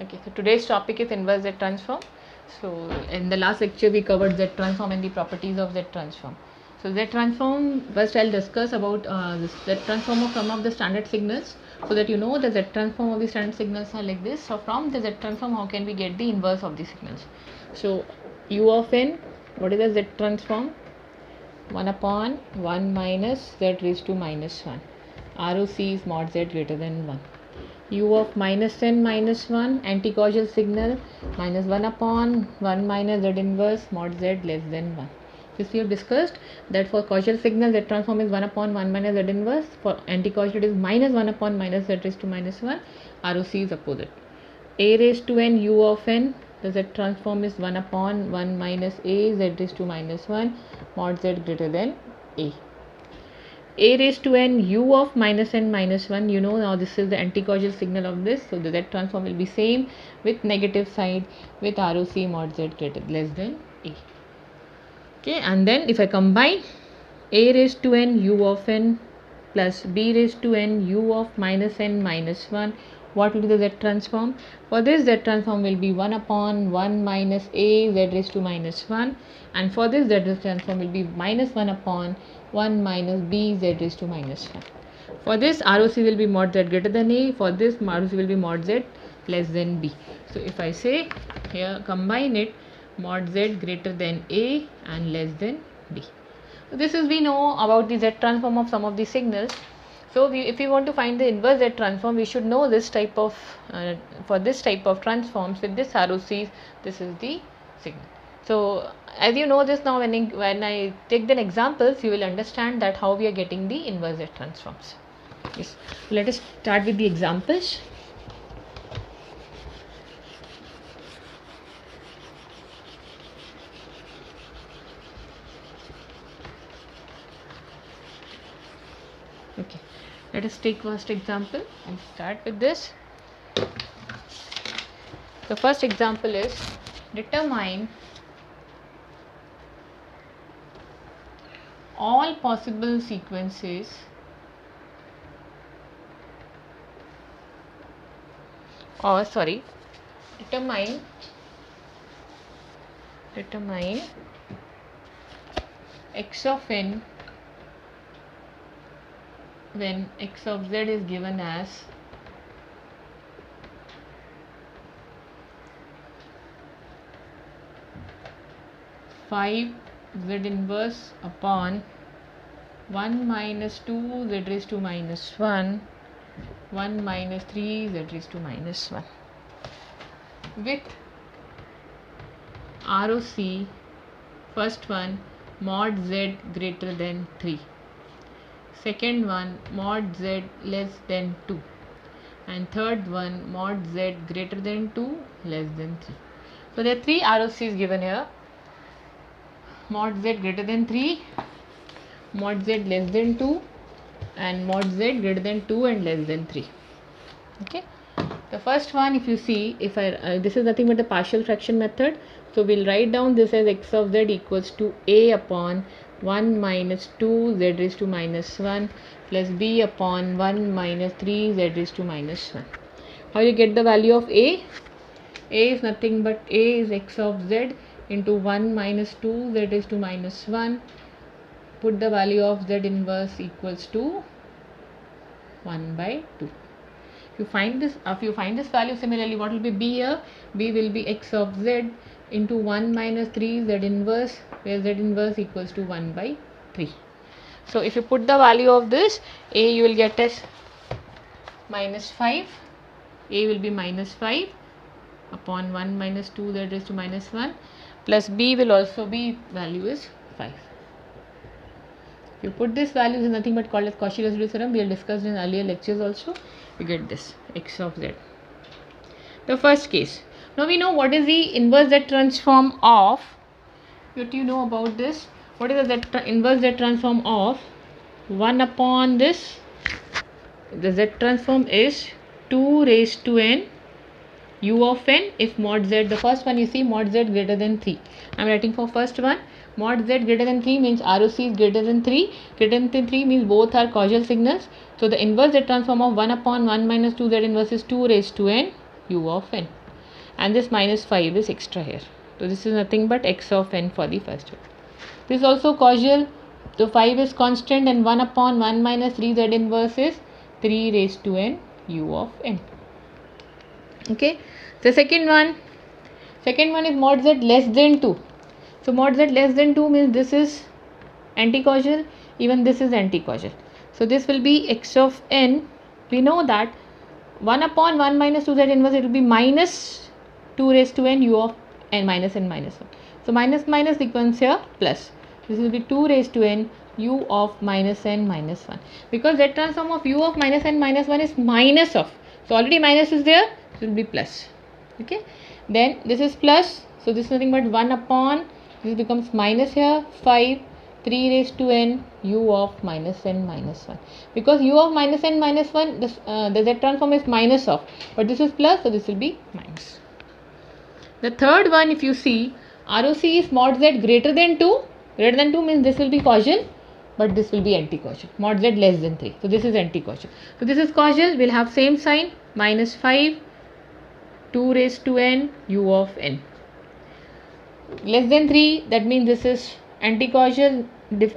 Okay, so today's topic is inverse Z transform. So in the last lecture we covered Z transform and the properties of Z transform. So Z transform, first I'll discuss about this Z transform of some of the standard signals, so that you know the Z transform of the standard signals are like this. So from the Z transform, how can we get the inverse of the signals? So U of n, what is the Z transform? 1 upon 1 minus Z raised to minus 1. ROC is mod Z greater than 1. U of minus n minus 1, anti-causal signal, minus 1 upon 1 minus Z inverse mod Z less than 1. This we have discussed that for causal signal Z transform is 1 upon 1 minus Z inverse, for anti-causal it is minus 1 upon minus Z raised to minus 1, ROC is opposite. A raised to n U of n, the Z transform is 1 upon 1 minus A Z raised to minus 1 mod Z greater than A. A raised to n U of minus n minus 1, you know now this is the anti-causal signal of this, so the Z transform will be same with negative side with ROC mod Z greater less than A. Okay, and then if I combine A raised to n U of n plus B raised to n U of minus n minus 1, what will be the Z transform? For this Z transform will be 1 upon 1 minus A Z raised to minus 1, and for this Z transform will be minus 1 upon 1 minus B Z raised to minus 1. For this ROC will be mod Z greater than A, for this ROC will be mod Z less than B. So if I say here combine it, mod Z greater than A and less than B. So this is we know about the Z transform of some of the signals. So if we want to find the inverse Z transform, we should know this type of for this type of transforms with this ROCs, this is the signal. So as you know this now, when I take the examples, you will understand that how we are getting the inverse Z transforms. Yes. Let us start with the examples. Okay, let us take first example and start with this. The first example is determine all possible sequences determine x of n when x of z is given as five Z inverse upon 1 minus 2 Z raised to minus 1, 1 minus 3 Z raised to minus 1, with ROC, first one mod Z greater than 3, second one mod Z less than 2, and third one mod Z greater than 2 less than 3. So there are three ROCs given here: mod Z greater than 3, mod Z less than 2, and mod Z greater than 2 and less than 3. Okay, the first one, if you see, if I this is nothing but the partial fraction method, so we'll write down this as x of z equals to a upon 1 minus 2 z raised to minus 1 plus b upon 1 minus 3 z raised to minus 1. How you get the value of a? A is nothing but a is x of z into 1 minus 2 z raised to minus 1. Put the value of z inverse equals to 1 by 2. If you find this value, similarly, what will be b here? B will be x of z into 1 minus 3 z inverse, where z inverse equals to 1 by 3. So if you put the value of this, a you will get as minus 5. A will be minus 5 upon 1 minus 2 z raised to minus 1, plus b will also be, value is 5. You put this value is nothing but called as Cauchy residue theorem. We have discussed in earlier lectures also. You get this x of z. The first case. Now we know what is the inverse Z transform of. What do you know about this? What is the inverse Z transform of 1 upon this? The Z transform is 2 raised to n U of n if mod z, the first one you see mod z greater than 3. I am writing for first one. Mod z greater than 3 means ROC is greater than 3. Greater than 3 means both are causal signals. So the inverse Z transform of 1 upon 1 minus 2 Z inverse is 2 raised to n U of n. and this minus 5 is extra here. So this is nothing but x of n for the first one. This is also causal. So 5 is constant and 1 upon 1 minus 3 z inverse is 3 raised to n u of n. Okay. The second one is mod z less than 2. So mod z less than 2 means this is anti-causal, even this is anti-causal. So this will be x of n. We know that 1 upon 1 minus 2 z inverse, it will be minus 2 raised to n u of n minus 1. So minus minus becomes here plus. This will be 2 raised to n u of minus n minus 1, because z transform of u of minus n minus 1 is minus of. So already minus is there, it will be plus. Okay. Then this is plus. So this is nothing but 1 upon, this becomes minus here, 5, 3 raised to n u of minus n minus 1. Because u of minus n minus 1, this, the z transform is minus of, but this is plus, so this will be minus. The third one, if you see, ROC is mod z greater than 2. Greater than 2 means this will be causal, but this will be anti-causal. Mod z less than 3. So this is anti-causal. So this is causal, we'll have same sign, minus 5, 2 raised to n u of n. Less than 3, that means this is anti-causal,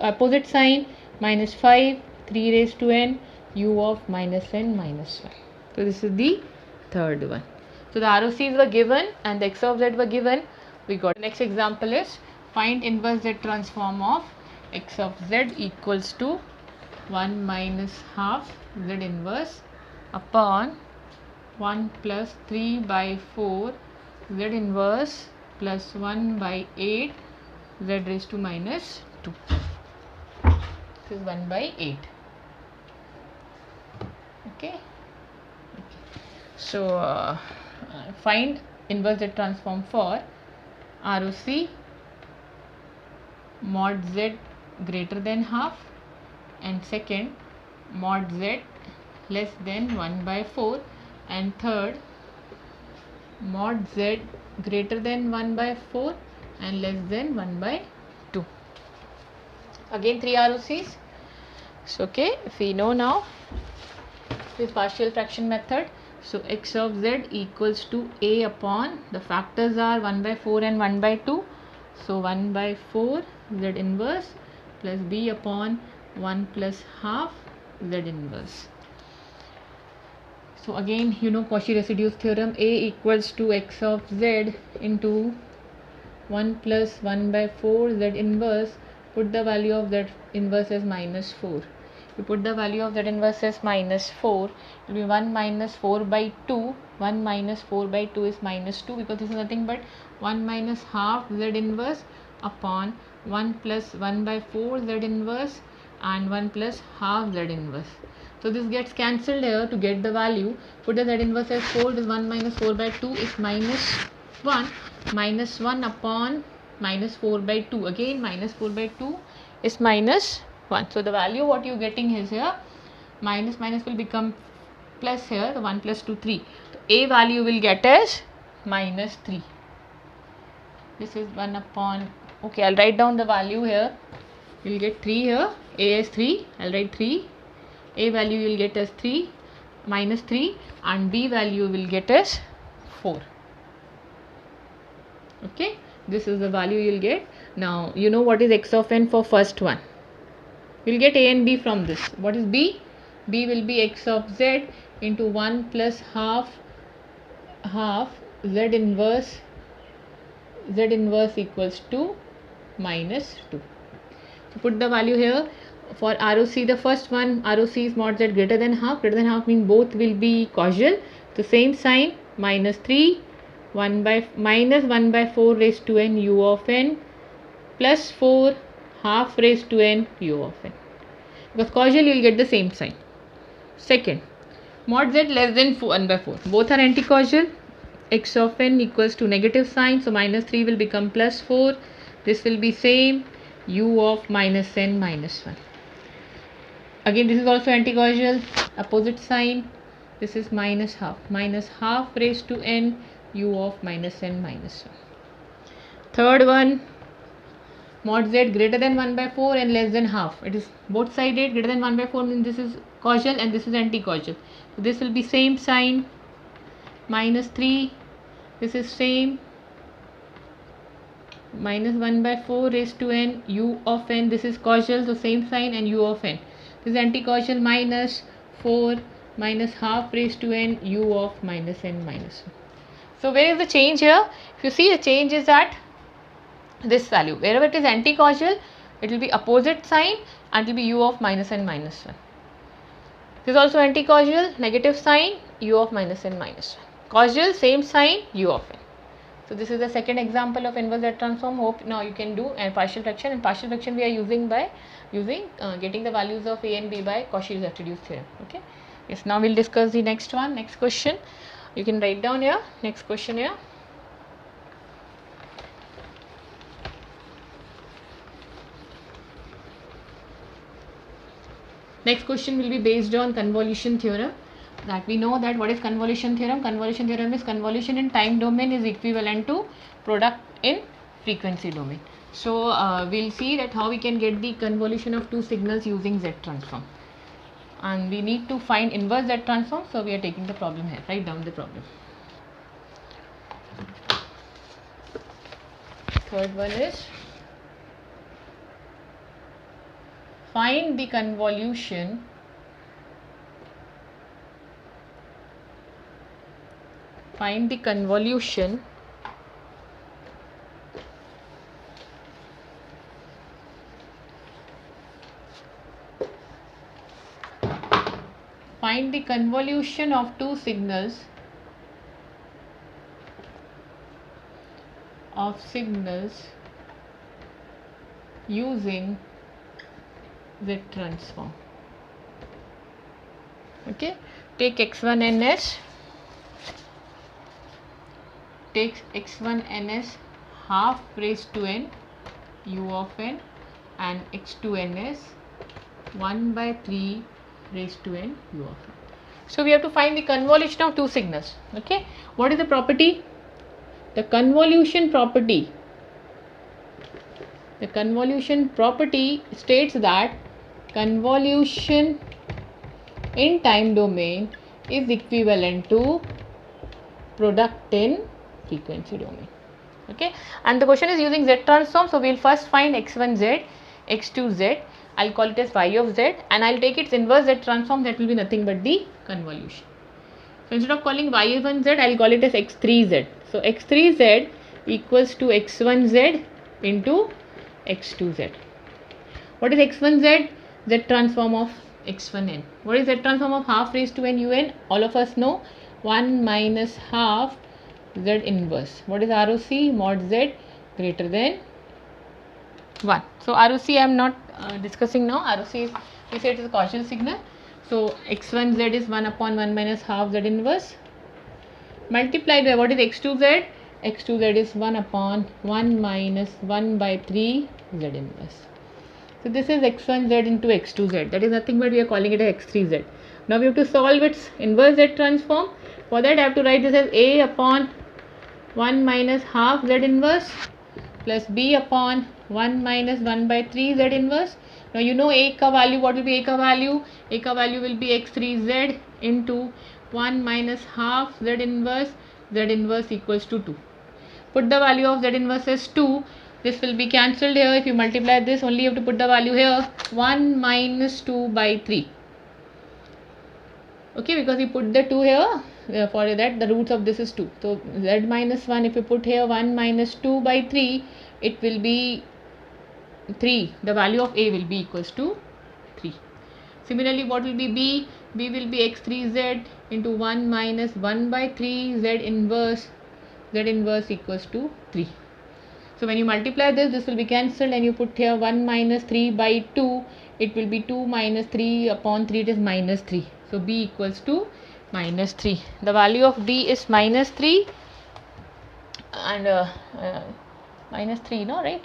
opposite sign, minus 5, 3 raised to n u of minus n minus 1. So this is the third one. So the ROCs were given and the x of z were given. We got next example is find inverse z transform of x of z equals to 1 minus half z inverse upon 1 plus 3 by 4 z inverse plus 1 by 8 z raised to minus 2. This is 1 by 8. Okay. So find inverse z transform for ROC mod z greater than half, and second mod z less than 1 by 4, and third mod z greater than 1 by 4 and less than 1 by 2. Again 3 ROCs. So okay, if we know now this partial fraction method, so x of z equals to a upon, the factors are 1 by 4 and 1 by 2, so 1 by 4 z inverse plus b upon 1 plus half z inverse. So again, you know Cauchy residues theorem, a equals to x of z into 1 plus 1 by 4 z inverse. Put the value of z inverse as minus 4. You put the value of z inverse as minus 4, it will be 1 minus 4 by 2. 1 minus 4 by 2 is minus 2, because this is nothing but 1 minus half z inverse upon 1 plus 1 by 4 z inverse and 1 plus half z inverse. So this gets cancelled here to get the value. Put the z inverse as 4, this 1 minus 4 by 2 is minus 1. Minus 1 upon minus 4 by 2. Again minus 4 by 2 is minus 1. So the value what you are getting is here, minus minus will become plus here, the 1 plus 2, 3. So a value will get as minus 3. This is 1 upon, okay, I'll write down the value here. You'll get 3 here, a is 3, I'll write 3. A value you'll get as 3 minus 3 and b value will get as 4. Okay, this is the value you'll get. Now you know what is x of n for first one. We'll get a and b from this. What is b? B will be x of z into 1 plus half z inverse equals to minus 2. So put the value here. For ROC, the first one, ROC is mod z greater than half. Greater than half means both will be causal. The same sign, minus 3, minus 1 by 4 raised to n u of n plus 4 half raised to n u of n. Because causal you will get the same sign. Second, mod z less than 1 by 4. Both are anti-causal. X of n equals to negative sign. So minus 3 will become plus 4. This will be same, u of minus n minus 1. Again this is also anti-causal, opposite sign. This is minus half raised to n u of minus n minus 1. Third one, mod z greater than 1 by 4 and less than half. It is both sided. Greater than 1 by 4 means this is causal and this is anti-causal. So this will be same sign, minus 3. this is same, minus 1 by 4 raised to n u of n, this is causal, so same sign, and u of n, this is anti-causal, minus 4 minus half raised to n u of minus n minus 1. So where is the change here? If you see, the change is at this value. Wherever it is anti-causal, it will be opposite sign and it will be u of minus n minus 1. This is also anti-causal, negative sign, u of minus n minus 1. Causal, same sign, u of n. So this is the second example of inverse Z transform. Hope now you can do. And partial fraction, and partial fraction we are using by getting the values of a and b by Cauchy's residue theorem. Okay. Yes. Now we'll discuss the next one. Next question. You can write down here. Next question here. Next question will be based on convolution theorem. That we know that what is convolution theorem? Convolution theorem is convolution in time domain is equivalent to product in frequency domain. So we'll see that how we can get the convolution of two signals using Z transform. And we need to find inverse Z transform. So we are taking the problem here. Write down the problem. Third one is find the convolution of two signals using Z transform. Okay, take x1 ns, takes x1 ns half raised to n u of n, and x2 ns 1 by 3 raised to n u of n. So we have to find the convolution of two signals. Okay, what is the property? The convolution property states that convolution in time domain is equivalent to product in frequency domain. Okay, and the question is using Z transform. So we will first find x1z, x2z. I'll call it as y of z, and I'll take its inverse Z transform. That will be nothing but the convolution. So instead of calling y1z, I'll call it as x3z. So x3z equals to x1z into x2z. What is x1z? Z transform of x1n. What is Z transform of half raised to n un? All of us know 1 minus half Z inverse. What is ROC? Mod Z greater than 1. So ROC I am not discussing now. ROC is, we say it is a Cauchy signal. So x1z is 1 upon 1 minus half Z inverse multiplied by what is x2z? X2z is 1 upon 1 minus 1 by 3 Z inverse. So this is x1z into x2z. That is nothing but we are calling it as x3z. Now we have to solve its inverse Z transform. For that I have to write this as a upon 1 minus half Z inverse plus b upon 1 minus 1 by 3 Z inverse. Now you know a ka value. What will be a ka value? A ka value will be x3z into 1 minus half Z inverse equals to 2. Put the value of Z inverse as 2. This will be cancelled here. If you multiply this, only you have to put the value here 1 minus 2 by 3. Okay, because we put the 2 here, for that the roots of this is 2. So Z minus 1, if you put here 1 minus 2 by 3, it will be 3. The value of A will be equals to 3. Similarly, what will be B? B will be x3z into 1 minus 1 by 3 Z inverse equals to 3. So when you multiply this, this will be cancelled, and you put here 1 minus 3 by 2, it will be 2 minus 3 upon 3, it is minus 3. So B equals to minus 3. The value of B is minus 3 and minus 3, no, right?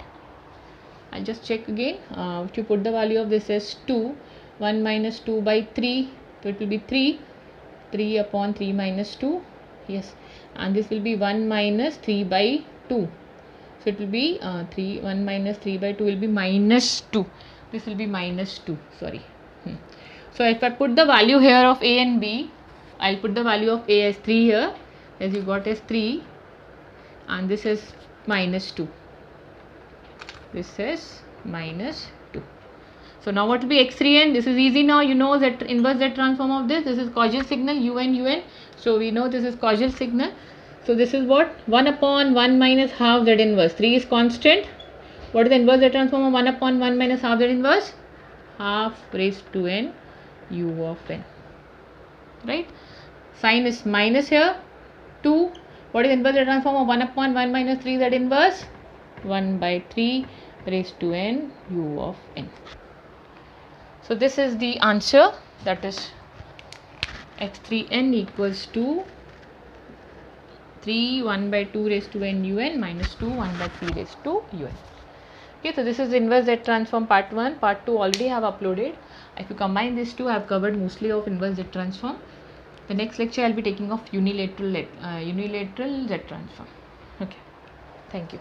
I'll just check again. If you put the value of this as 2, 1 minus 2 by 3, so it will be 3 upon 3 minus 2, yes, and this will be 1 minus 3 by 2. So it will be 1 minus 3 by 2 will be minus 2. This will be minus 2, sorry. So if I put the value here of A and B, I'll put the value of A as 3 here, as you got as 3, and this is minus 2. This is minus 2. So now what will be x3n? This is easy now. You know that inverse Z transform of this. This is causal signal un. So we know this is causal signal. So this is what? 1 upon 1 minus half Z inverse. 3 is constant. What is the inverse Z transform of 1 upon 1 minus half Z inverse? Half raised to n u of n. Right? Sign is minus here. 2. What is the inverse Z transform of 1 upon 1 minus 3 Z inverse? 1 by 3 raised to n u of n. So this is the answer, that is x3n equals to 3 1 by 2 raised to n un minus 2 1 by 3 raised to un. Okay, so this is inverse Z transform part 1. Part 2 already have uploaded. If you combine these two, I have covered mostly of inverse Z transform. The next lecture I will be taking of unilateral Z transform. Okay, thank you.